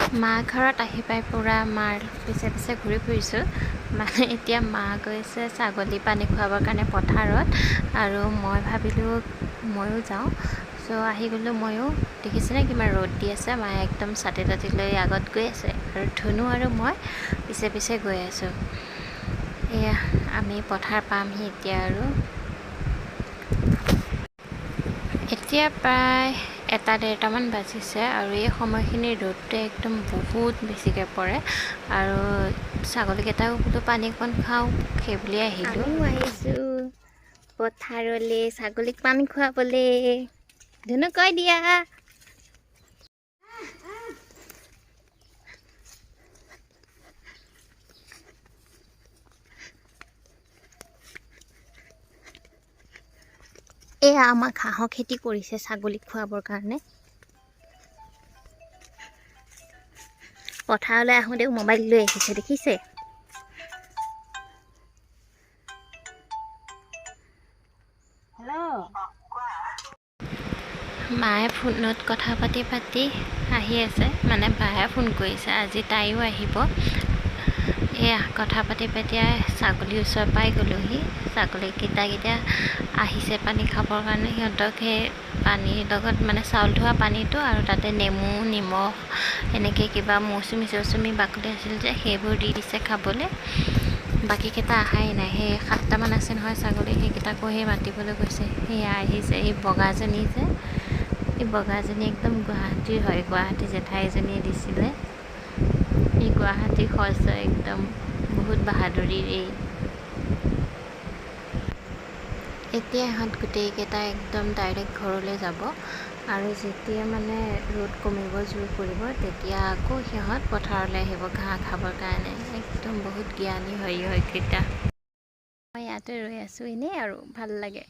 মা ঘৰত আহি পাই পুৰা মাৰ পিছে পিছে ঘূৰি ফুৰিছোঁ। মানে এতিয়া মা গৈছে ছাগলী পানী খুৱাবৰ কাৰণে পথাৰত, আৰু মই ভাবিলোঁ ময়ো যাওঁ। চ' আহি গ'লোঁ ময়ো। দেখিছেনে কিমান ৰ'দ দি আছে। মায়ে একদম ছাতি তাতি লৈ আগত গৈ আছে, আৰু ধুনু আৰু মই পিছে পিছে গৈ আছোঁ। এয়া আমি পথাৰ পামহি এতিয়া। আৰু এতিয়া প্ৰায় 1-1:30মান বাজিছে, আৰু এই সময়খিনি ৰ'দটো একদম বহুত বেছিকৈ পৰে। আৰু ছাগলীকেইটাও বোলো পানী অকণ খাওঁ, সেই বুলিয়ে আহিলোঁ। আহিছোঁ পথাৰলৈ ছাগলীক পানী খুৱাবলৈ। ধুনু কৈ দিয়া। এয়া আমাক হাঁহৰ খেতি কৰিছে ছাগলীক খুৱাবৰ কাৰণে। পথাৰলৈ আহোঁতেও মোবাইল লৈ আহিছে, দেখিছে? হেল্ল'। মায়ে ফোনত কথা পাতি পাতি আহি আছে, মানে বায়ে ফোন কৰিছে, আজি তাইও আহিব। এয়া কথা পাতি পাতি ছাগলীৰ ওচৰ পাই গ'লোহি। ছাগলীকেইটা আহিছে পানী খাবৰ কাৰণে। সিহঁতক সেই পানীৰ লগত মানে চাউল ধোৱা পানীটো, আৰু তাতে নেমু নিমখ এনেকৈ কিবা মৌচুমী বাকলি আছিল যে, সেইবোৰ দি দিছে খাবলৈ। বাকীকেইটা অহাই নাই। সেই 7টামান আছে নহয় ছাগলী, সেইকেইটাকো সেই মাতিবলৈ গৈছে। সেয়া আহিছে। এই বগাজনী যে, এই বগাজনী একদম গুৱাহাটীৰ হয়, গুৱাহাটী জেঠাই এজনীয়ে দিছিলে। এই গুৱাহাটীৰ সঁচ একদম বহুত বাহাদুৰিৰ। এতিয়া ইহঁত গোটেইকেইটা একদম ডাইৰেক্ট ঘৰলৈ যাব, আৰু যেতিয়া মানে ৰ'দ কমিব, জোৰ পৰিব, তেতিয়া আকৌ সিহঁত পথাৰলৈ আহিব ঘাঁহ খাবৰ কাৰণে। একদম বহুত জ্ঞানী হয় ইহঁতকেইটা। মই ইয়াতে ৰৈ আছোঁ এনেই, আৰু ভাল লাগে।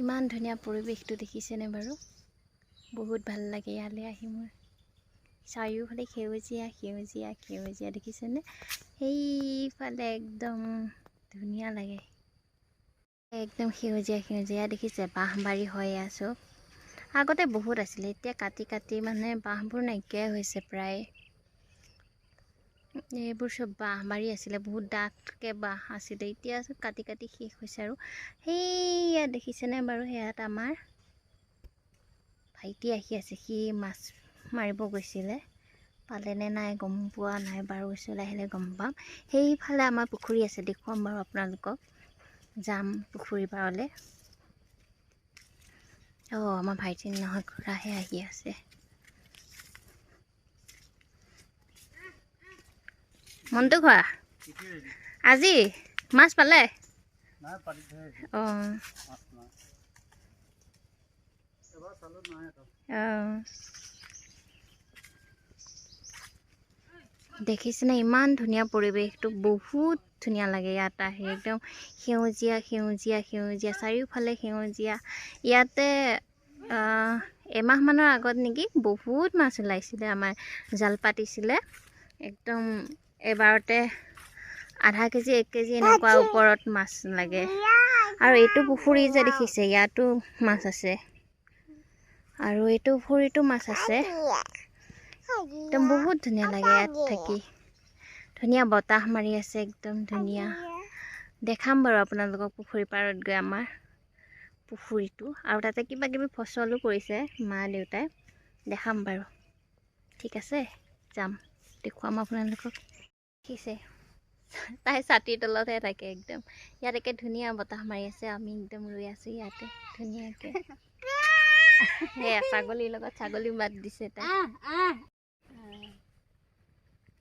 ইমান ধুনীয়া পৰিৱেশটো দেখিছেনে বাৰু? বহুত ভাল লাগে ইয়ালৈ আহি মোৰ। চাৰিওফালে সেউজীয়া সেউজীয়া সেউজীয়া, দেখিছেনে? সেইফালে একদম ধুনীয়া লাগে। একদম সেউজীয়া সেউজীয়া, দেখিছে? বাঁহবাৰী হৈ আছোঁ। আগতে বহুত আছিলে, এতিয়া কাটি কাটি মানে বাঁহবোৰ নাইকিয়াই হৈছে প্ৰায়। এইবোৰ চব বাঁহবাৰী আছিলে, বহুত ডাঠকৈ বাঁহ আছিলে। এতিয়া চব কাটি কাটি শেষ হৈছে। আৰু সেইয়া দেখিছেনে বাৰু? সেয়াত আমাৰ ভাইটি আহি আছে। সি মাছ মাৰিব গৈছিলে, পালেনে নাই গম পোৱা নাই বাৰু। ওচৰলৈ আহিলে গম পাম। সেইফালে আমাৰ পুখুৰী আছে, দেখুৱাম বাৰু আপোনালোকক। যাম পুখুৰী পাৰলৈ। আমাৰ ভাইটি নহয়, খুৰাহে আহি আছে। মনটো খোৱা আজি মাছ পালে? দেখিছেনে ইমান ধুনীয়া পৰিৱেশটো? বহুত ধুনীয়া লাগে ইয়াত আহি। একদম সেউজীয়া সেউজীয়া সেউজীয়া, চাৰিওফালে সেউজীয়া। ইয়াতে এমাহমানৰ আগত নেকি বহুত মাছ ওলাইছিলে, আমাৰ জাল পাতিছিলে। একদম এবাৰতে আধা কেজি 1 কেজি এনেকুৱা ওপৰত মাছ লাগে। আৰু এইটো পুখুৰী যে দেখিছে, ইয়াতো মাছ আছে, আৰু এইটো পুখুৰীতো মাছ আছে। একদম বহুত ধুনীয়া লাগে ইয়াত থাকি। ধুনীয়া বতাহ মাৰি আছে, একদম ধুনীয়া। দেখাম বাৰু আপোনালোকক পুখুৰী পাৰত গৈ আমাৰ পুখুৰীটো, আৰু তাতে কিবা কিবি ফচলো কৰিছে মা দেউতাই। দেখাম বাৰু, ঠিক আছে? যাম, দেখুৱাম আপোনালোকক। দেখিছে তাই ছাতিৰ তলতহে থাকে। একদম ইয়াত একে ধুনীয়া বতাহ মাৰি আছে, আমি একদম ৰৈ আছোঁ ইয়াতে ধুনীয়াকৈ। সেয়া ছাগলীৰ লগত ছাগলী মাত দিছে তাই।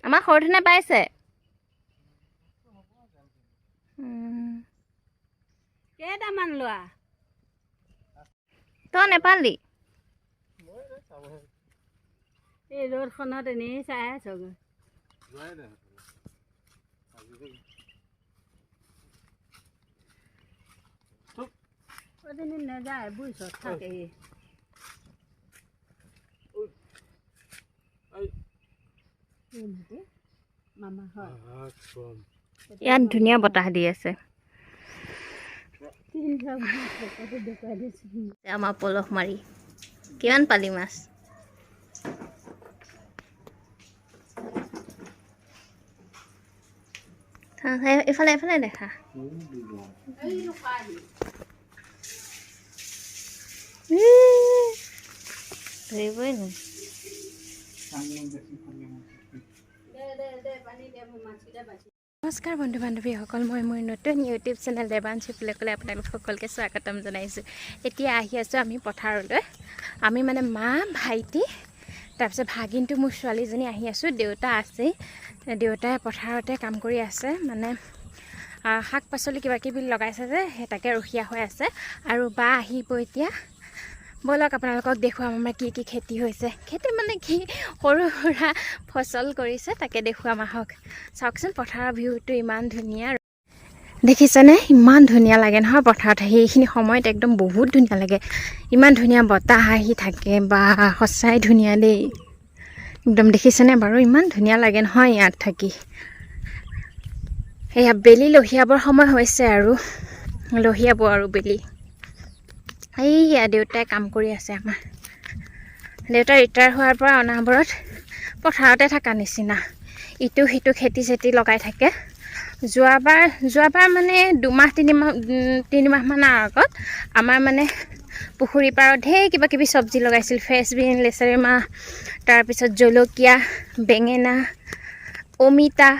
আমাৰ সৰুধনে পাইছে। কেইটামান লোৱা? তই নেপালি? এই ৰ'দখনত এনেই চাই আছগৈ। নাযায়, বুজিছ? থাকেহি। ইয়াত ধুনীয়া বতাহ দি আছে। আমাৰ পলহ মাৰি কিমান পালি মাছ? এফালে এফালে দেখা ধৰিবই নোৱাৰি। নমস্কাৰ বন্ধু বান্ধৱীসকল, মই মোৰ নতুন ইউটিউব চেনেল দেৱাংশী পুলাকলৈ আপোনালোক সকলোকে স্বাগতম জনাইছোঁ। এতিয়া আহি আছোঁ আমি পথাৰলৈ। আমি মানে মা ভাইটি তাৰপিছত ভাগিনটো মোৰ ছোৱালীজনী আহি আছোঁ। দেউতা আছেই, দেউতাই পথাৰতে কাম কৰি আছে, মানে শাক পাচলি কিবা কিবি লগাইছে যে সেই তাকে ৰখীয়া হৈ আছে। আৰু বা আহিব এতিয়া। ব'লক আপোনালোকক দেখুৱাম আমাৰ কি কি খেতি হৈছে। খেতি মানে কি সৰু সুৰা ফচল কৰিছে তাকে দেখুৱাম আহক। চাওকচোন পথাৰৰ ভিউটো ইমান ধুনীয়া, দেখিছেনে? ইমান ধুনীয়া লাগে নহয় পথাৰত। সেইখিনি সময়ত একদম বহুত ধুনীয়া লাগে, ইমান ধুনীয়া বতাহ আহি থাকে। বা সঁচাই ধুনীয়া দেই একদম, দেখিছেনে বাৰু? ইমান ধুনীয়া লাগে নহয় ইয়াত থাকি। এয়া বেলি লহিয়াবৰ সময় হৈছে আৰু লহিয়াব আৰু বেলি। এইয়া দেউতাই কাম কৰি আছে আমাৰ। দেউতা ৰিটায়াৰ হোৱাৰ পৰা অনাবৰত পথাৰতে থকা নিচিনা, ইটো সিটো খেতি চেতি লগাই থাকে। যোৱাবাৰ মানে 2-3 তিনিমাহমানৰ আগত আমাৰ মানে পুখুৰীৰ পাৰত ঢেৰ কিবা কিবি চব্জি লগাইছিল। ফ্ৰেঞ্চবিন, লেচেৰি মাহ, তাৰপিছত জলকীয়া, বেঙেনা, অমিতা,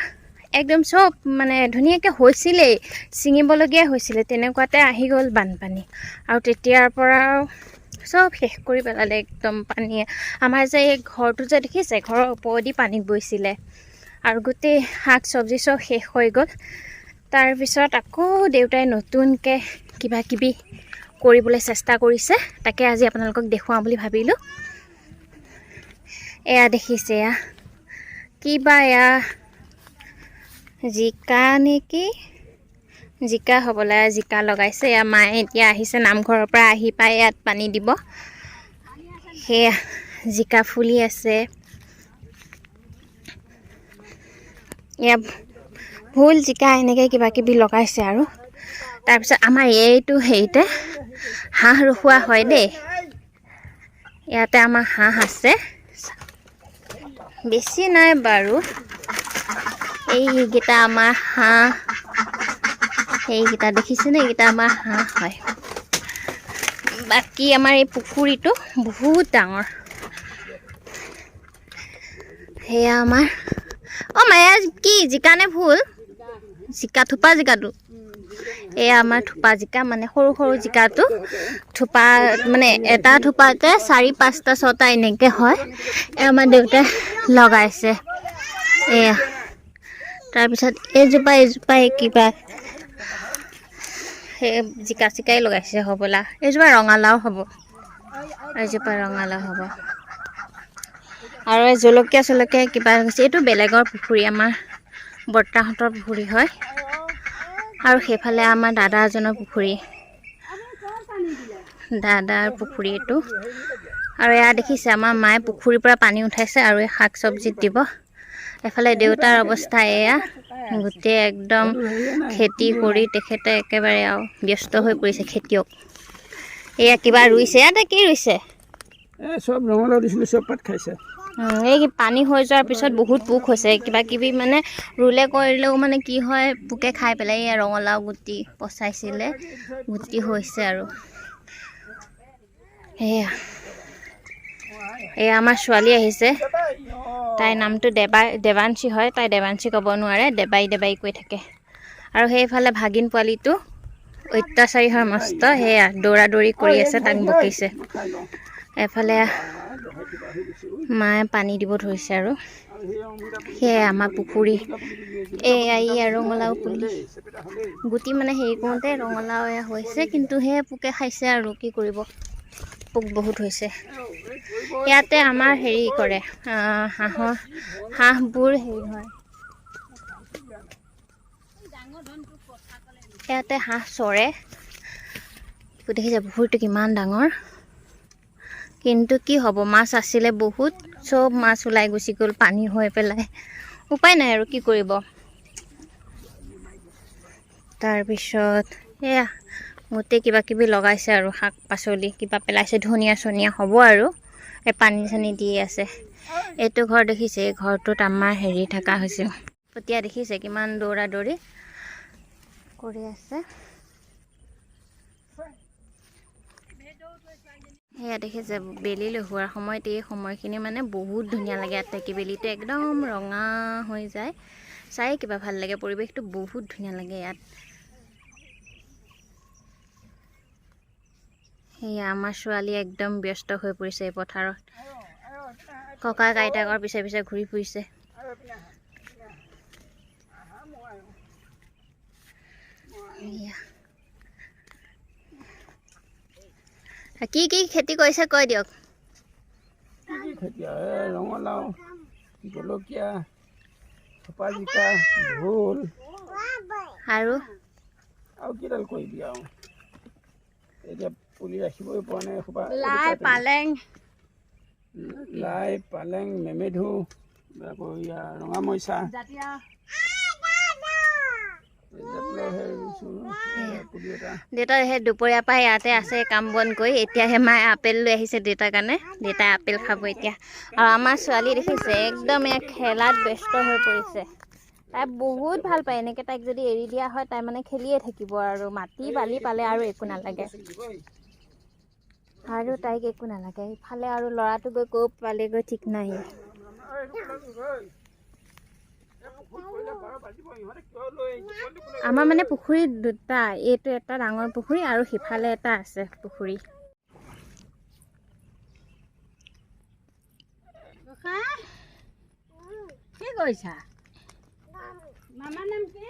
একদম চব মানে ধুনীয়াকৈ হৈছিলেই, ছিঙিবলগীয়া হৈছিলে। তেনেকুৱাতে আহি গ'ল বানপানী, আৰু তেতিয়াৰ পৰা চব শেষ কৰি পেলালে একদম পানীয়ে। আমাৰ যে এই ঘৰটো যে দেখিছে, ঘৰৰ ওপৰেদি পানী গৈছিলে, আৰু গোটেই শাক চব্জি চব শেষ হৈ গ'ল। তাৰপিছত আকৌ দেউতাই নতুনকৈ কিবা কিবি কৰিবলৈ চেষ্টা কৰিছে, তাকে আজি আপোনালোকক দেখুৱাওঁ বুলি ভাবিলোঁ। এয়া দেখিছে, এয়া কিবা এয়া জিকা নেকি, জিকা হ'বলৈ জিকা লগাইছে। এয়া মায়ে এতিয়া আহিছে নামঘৰৰ পৰা, আহি পাই ইয়াত পানী দিব। সেয়া জিকা ফুলি আছে। এয়া ভোল, জিকা এনেকৈ কিবা কিবি লগাইছে। আৰু তাৰপিছত আমাৰ এইটো হেৰিতে হাঁহ ৰখোৱা হয় দেই। ইয়াতে আমাৰ হাঁহ আছে, বেছি নাই বাৰু। এইকেইটা আমাৰ হাঁহ, সেইকেইটা দেখিছেনে? এইকেইটা আমাৰ হাঁহ হয়। বাকী আমাৰ এই পুখুৰীটো বহুত ডাঙৰ। সেয়া আমাৰ মায়া কি জিকা নে ভুল? জিকা, থোপা জিকাটো। এয়া আমাৰ থোপা জিকা, মানে সৰু সৰু জিকাটো থোপা, মানে এটা থোপাতে 4-5টা 6টা এনেকৈ হয়। এয়া আমাৰ দেউতাই লগাইছে। এয়া তাৰপিছত এইজোপাই কিবা সেই জিকা চিকাই লগাইছে হ'বলা। এইজোপা ৰঙালাও হ'ব, এইজোপা ৰঙালাও হ'ব। আৰু এই জলকীয়া চলকীয়া কিবা হৈছে। এইটো বেলেগৰ পুখুৰী, আমাৰ বৰ্তাহঁতৰ পুখুৰী হয়। আৰু সেইফালে আমাৰ দাদা এজনৰ পুখুৰী, দাদাৰ পুখুৰী এইটো। আৰু এয়া দেখিছে আমাৰ মায়ে পুখুৰীৰ পৰা পানী উঠাইছে আৰু এই শাক চব্জিত দিব। এফালে দেউতাৰ অৱস্থা এয়া, গোটেই একদম খেতি কৰি তেখেতে একেবাৰে আৰু ব্যস্ত হৈ পৰিছে, খেতিয়ক। এয়া কিবা ৰুইছে, ইয়াতে কি ৰুইছে? চব ৰঙালাও দিছিলোঁ, চব পাত খাইছে। এই পানী হৈ যোৱাৰ পিছত বহুত পোক হৈছে, কিবা কিবি মানে ৰুলে কৰিলেও মানে কি হয়, পোকে খাই পেলাই। এই ৰঙালাও গুটি পচাইছিলে, গুটি হৈছে। আৰু এয়া আমাৰ ছোৱালী আহিছে, তাইৰ নামটো দেৱাংশী হয়। তাই দেৱাংশী ক'ব নোৱাৰে, দেবাই কৈ থাকে। আৰু সেইফালে ভাগিন পোৱালিটো অত্যাচাৰী হয় মস্ত, সেয়া দৌৰা দৌৰি কৰি আছে, তাক বকিছে। এফালে মায়ে পানী দিব ধৰিছে। আৰু সেয়াই আমাৰ পুখুৰী। এয়া ৰঙালাও পুলি, গুটি মানে হেৰি কৰোঁতে ৰঙালাও এয়া হৈছে, কিন্তু সেই পোকে খাইছে। আৰু কি কৰিব, পোক বহুত হৈছে। ইয়াতে আমাৰ হেৰি কৰে, হাঁহবোৰ হেৰি হয়, ইয়াতে হাঁহ চৰে। দেখিছে পুখুৰীটো কিমান ডাঙৰ, কিন্তু কি হ'ব, মাছ আছিলে বহুত, চব মাছ ওলাই গুচি গ'ল পানী হৈ পেলাই। উপায় নাই আৰু কি কৰিব। তাৰপিছত এয়া গোটেই কিবা কিবি লগাইছে আৰু শাক পাচলি কিবা পেলাইছে, ধনিয়া চনিয়া হ'ব আৰু এই পানী চানী দি আছে। এইটো ঘৰ দেখিছে, এই ঘৰটোত আমাৰ হেৰি থকা হৈছে, এতিয়া দেখিছে কিমান দৌৰা দৌৰি কৰি আছে। সেয়া দেখিছে বেলি লগোৱাৰ সময়ত এই সময়খিনি মানে বহুত ধুনীয়া লাগে। ইয়াত থাকি বেলিটো একদম ৰঙা হৈ যায়, চাই কিবা ভাল লাগে, পৰিৱেশটো বহুত ধুনীয়া লাগে ইয়াত। সেয়া আমাৰ ছোৱালী একদম ব্যস্ত হৈ পৰিছে এই পথাৰত, ককাক আইতাকৰ পিছে পিছে ঘূৰি ফুৰিছে। কি কি খেতি কৰিছে কৈ দিয়ক। ৰঙালাও, জলকীয়া, থপা জিকা, ভোল আৰু কিডাল কৰিবি আৰু এতিয়া পুলি ৰাখিবই পৰা নাই। লাই, পালেং, মেমেধু, আকৌ ৰঙামৰিচা, দেউতা সেই দুপৰীয়াৰ পৰা ইয়াতে আছে কাম বন কৰি। এতিয়াহে মায়ে আপেল লৈ আহিছে দেউতাৰ কাৰণে, দেউতাই আপেল খাব এতিয়া। আৰু আমাৰ ছোৱালী দেখিছে একদম ইয়াক খেলাত ব্যস্ত হৈ পৰিছে। তাই বহুত ভাল পায় এনেকৈ, তাইক যদি এৰি দিয়া হয় তাই মানে খেলিয়ে থাকিব আৰু মাটি বালি পালে আৰু একো নালাগে, আৰু তাইক একো নালাগে। ইফালে আৰু ল'ৰাটো গৈ ক'ত পালেগৈ ঠিক নাই। আমাৰ মানে পুখুৰী দুটা, এইটো এটা ডাঙৰ পুখুৰী আৰু সিফালে এটা আছে পুখুৰী। কি কৰিছা? মামাৰ নাম কি?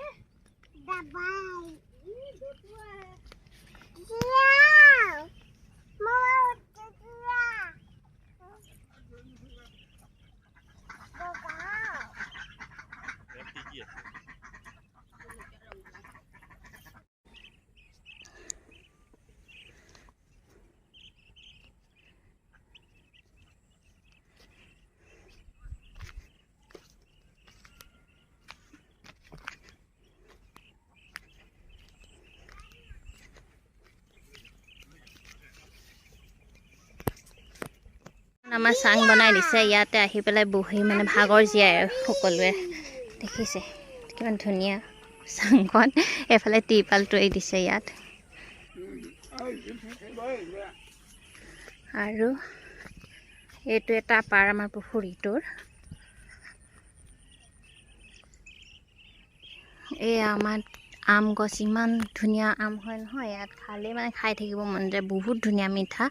আমাৰ চাং বনাই দিছে, ইয়াতে আহি পেলাই বহি মানে ভাগৰ জীয়াই সকলোৱে। দেখিছে কিমান ধুনীয়া চাংখন, এফালে টিৰপাল তৰি দিছে ইয়াত। আৰু এইটো এটা পাৰ আমাৰ পুখুৰীটোৰ। এই আমাৰ আম গছ, ইমান ধুনীয়া আম হয় নহয়, ইয়াত খালে মানে খাই থাকিব মন যায়, বহুত ধুনীয়া মিঠা।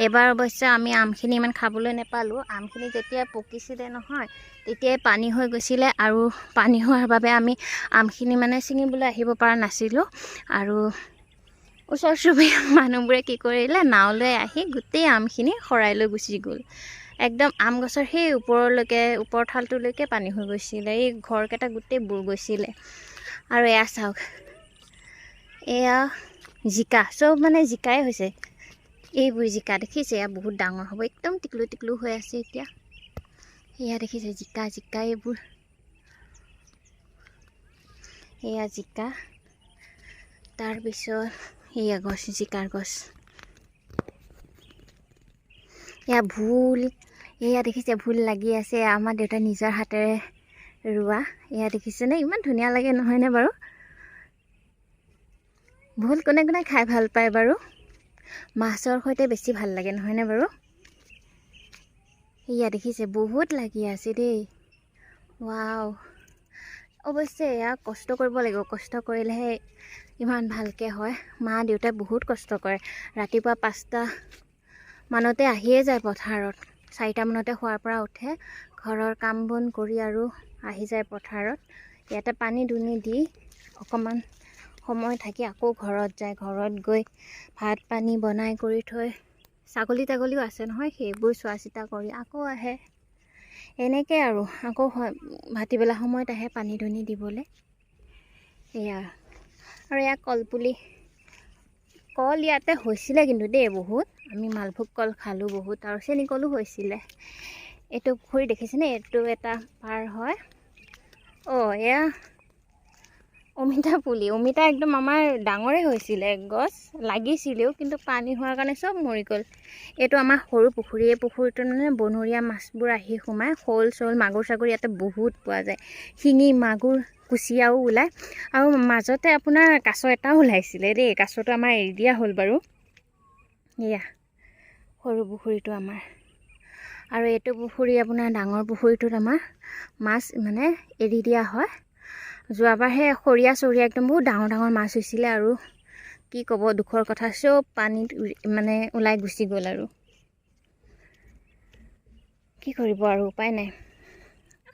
এবাৰ অৱশ্যে আমি আমখিনি ইমান খাবলৈ নাপালোঁ। আমখিনি যেতিয়া পকিছিলে নহয় তেতিয়াই পানী হৈ গৈছিলে, আৰু পানী হোৱাৰ বাবে আমি আমখিনি মানে ছিঙিবলৈ আহিব পৰা নাছিলোঁ। আৰু ওচৰ চুবুৰীয়া মানুহবোৰে কি কৰিলে, নাও লৈ আহি গোটেই আমখিনি শৰাই লৈ গুচি গ'ল। একদম আম গছৰ সেই ওপৰলৈকে, ওপৰ ঠালটোলৈকে পানী হৈ গৈছিলে, এই ঘৰকেইটা গোটেই বুৰ গৈছিলে। আৰু এয়া চাওক, এয়া জিকা, চব মানে জিকাই হৈছে। এইবোৰ জিকা দেখিছে, এয়া বহুত ডাঙৰ হ'ব, একদম টিকলু টিকলু হৈ আছে এতিয়া। এয়া দেখিছে জিকা, জিকা এইবোৰ, এয়া জিকা। তাৰপিছত এয়া গছ, জিকাৰ গছ। এয়া ভোল, এয়া দেখিছে ভোল লাগি আছে, আমাৰ দেউতা নিজৰ হাতেৰে ৰোৱা। এয়া দেখিছেনে ইমান ধুনীয়া লাগে নহয়নে বাৰু? ভোল কোনে কোনে খাই ভাল পায় বাৰু? মাছৰ সৈতে বেছি ভাল লাগে নহয়নে বাৰু? এয়া দেখিছে বহুত লাগি আছে দেই, ৱাও। অৱশ্যে এয়া কষ্ট কৰিব লাগিব, কষ্ট কৰিলেহে ইমান ভালকৈ হয়। মা দেউতাই বহুত কষ্ট কৰে, ৰাতিপুৱা 5টা মানতে আহিয়ে যায় পথাৰত, 4টা মানতে শোৱাৰ পৰা উঠে, ঘৰৰ কাম বন কৰি আৰু আহি যায় পথাৰত। ইয়াতে পানী দুনি দি অকণমান সময় থাকি আকৌ ঘৰত যায়, ঘৰত গৈ ভাত পানী বনাই কৰি থৈ, ছাগলী তাগলীও আছে নহয়, সেইবোৰ চোৱা চিতা কৰি আকৌ আহে। এনেকৈ আৰু আকৌ ভাটিবেলা সময়ত আহে পানী দুনি দিবলৈ। এয়া আৰু এয়া কলপুলি, কল ইয়াতে হৈছিলে কিন্তু দেই বহুত, আমি মালভোগ কল খালোঁ বহুত, আৰু চেনি কলো হৈছিলে। এইটো পুখুৰী দেখিছেনে, এইটো এটা পাৰ হয়। এয়া অমিতা পুলি, অমিতা একদম আমাৰ ডাঙৰে হৈছিলে, গছ লাগিছিলেও, কিন্তু পানী হোৱাৰ কাৰণে চব মৰি গ'ল। এইটো আমাৰ সৰু পুখুৰী, এই পুখুৰীটোত মানে বনৰীয়া মাছবোৰ আহি সোমাই, শ'ল চ'ল মাগুৰ চাগুৰ ইয়াতে বহুত পোৱা যায়, শিঙি মাগুৰ কুচিয়াও ওলায়। আৰু মাজতে আপোনাৰ কাছ এটাও ওলাইছিলে দেই, কাছটো আমাৰ এৰি দিয়া হ'ল বাৰু। এয়া সৰু পুখুৰীটো আমাৰ। আৰু এইটো পুখুৰী আপোনাৰ ডাঙৰ পুখুৰীটোত আমাৰ মাছ মানে এৰি দিয়া হয়। যোৱাবাৰ সেই খৰিয়া চৰিয়া একদম বহুত ডাঙৰ ডাঙৰ মাছ হৈছিলে, আৰু কি ক'ব দুখৰ কথা, চব পানীত মানে ওলাই গুচি গ'ল। আৰু কি কৰিব আৰু উপায় নাই।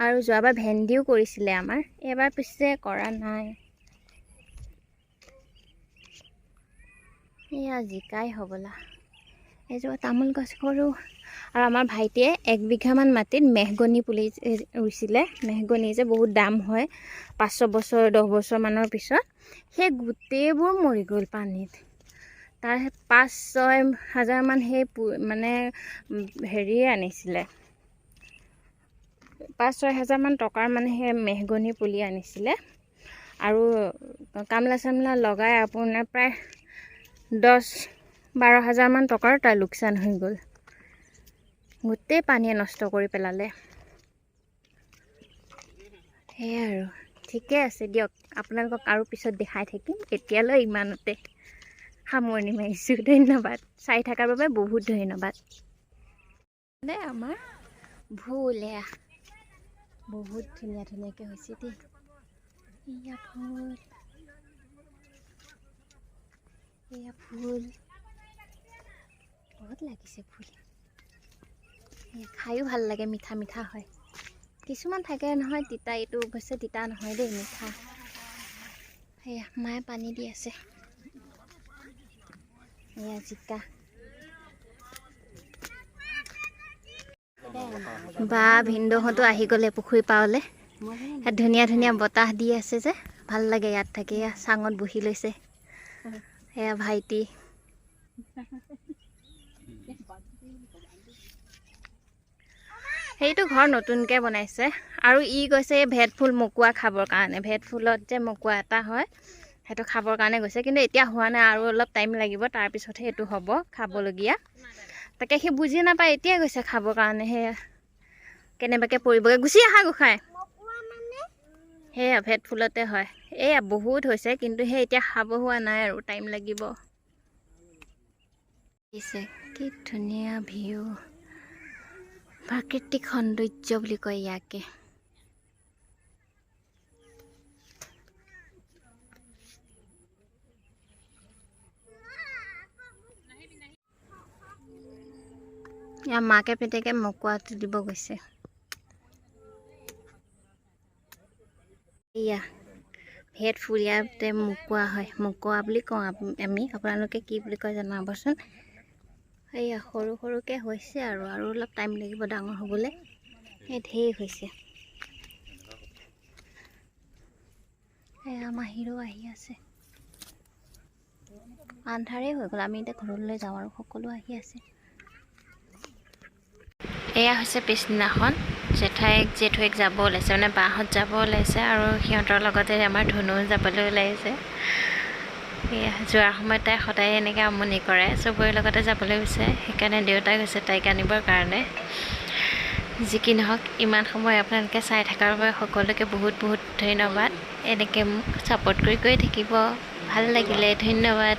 আৰু যোৱাবাৰ ভেন্দিও কৰিছিলে আমাৰ, এইবাৰ পিছে কৰা নাই। এয়া জিকাই হ'বলা, এইজোপা তামোল গছ সৰু। আৰু আমাৰ ভাইটিয়ে 1 বিঘামান মাটিত মেহগনি পুলি ৰুইছিলে। মেহগনি যে বহুত দাম হয়, 500 বছৰ 10 বছৰমানৰ পিছত সেই গোটেইবোৰ মৰি গ'ল পানীত। তাৰ 5-6 হাজাৰমান সেই মানে হেৰিয়ে আনিছিলে, 5-6 হাজাৰমান টকাৰ মানে সেই মেহগনি পুলি আনিছিলে। আৰু কামলা চামলা লগাই আপোনাৰ প্ৰায় 10-12 হাজাৰমান টকাৰ তাৰ লোকচান হৈ গ'ল। গোটেই পানীয়ে নষ্ট কৰি পেলালে। সেয়াই আৰু ঠিকে আছে দিয়ক, আপোনালোকক আৰু পিছত দেখাই থাকিম। এতিয়ালৈ ইমানতে সামৰণি মাৰিছোঁ। ধন্যবাদ, চাই থকাৰ বাবে বহুত ধন্যবাদ। আমাৰ ভুল এয়া বহুত ধুনীয়া ধুনীয়াকৈ হৈছে দেই। এয়া ফুল, এয়া ফুল বহুত লাগিছে ফুল। খায়ো ভাল লাগে, মিঠা মিঠা হয়। কিছুমান থাকে নহয় তিতা, এইটো অৱশ্যে তিতা নহয় দেই, মিঠা। সেয়া মায়ে পানী দি আছে। এয়া জিকা, বা ভিনদেউহঁতো আহি গ'লে পুখুৰী পাৰলৈ। ইয়াত ধুনীয়া ধুনীয়া বতাহ দি আছে যে ভাল লাগে ইয়াত থাকি। এয়া চাঙত বহি লৈছে। এয়া ভাইটি, সেইটো ঘৰ নতুনকৈ বনাইছে। আৰু ই গৈছে এই ভেট ফুল মকুৱা খাবৰ কাৰণে। ভেট ফুলত যে মকুৱা এটা হয়, সেইটো খাবৰ কাৰণে গৈছে, কিন্তু এতিয়া হোৱা নাই, আৰু অলপ টাইম লাগিব, তাৰপিছতহে এইটো হ'ব খাবলগীয়া। তাকে সি বুজি নাপায়, এতিয়াই গৈছে খাবৰ কাৰণে। সেয়া কেনেবাকৈ পৰিবগৈ, গুচি আহা গোসাঁই। সেয়া ভেট ফুলতে হয়। এয়া বহুত হৈছে, কিন্তু সেই এতিয়া খাব হোৱা নাই, আৰু টাইম লাগিব। কি ধুনীয়া ভিউ, প্ৰাকৃতিক সৌন্দৰ্য বুলি কয় ইয়াকে। ইয়াৰ মাকে পিতেকে মকুৱাটো দিব গৈছে। এয়া ভেট ফুল, ইয়াতে মকুৱা হয়, মকুৱা বুলি কওঁ আমি, আপোনালোকে কি বুলি কয় জনাবচোন। এয়া সৰু সৰুকৈ হৈছে, আৰু অলপ টাইম লাগিব ডাঙৰ হ'বলৈ। এই ঢেৰ হৈছে। এয়া মাহীৰো আহি আছে। আন্ধাৰেই হৈ গ'ল, আমি এতিয়া ঘৰলৈ যাওঁ, আৰু সকলো আহি আছে। এয়া হৈছে পিছদিনাখন, জেঠুৱেক যাব ওলাইছে, মানে বাহঁত যাব ওলাইছে, আৰু সিহঁতৰ লগতে আমাৰ ধুনু যাবলৈ ওলাইছে। এয়া যোৱাৰ সময়ত তাই সদায় এনেকৈ আমনি কৰে, চবৰে লগতে যাবলৈ গৈছে। সেইকাৰণে দেউতাই গৈছে তাইক আনিবৰ কাৰণে। যি কি নহওক, ইমান সময় আপোনালোকে চাই থকাৰ বাবে সকলোকে বহুত বহুত ধন্যবাদ। এনেকৈ মোক ছাপোৰ্ট কৰি গৈ থাকিব, ভাল লাগিলে, ধন্যবাদ।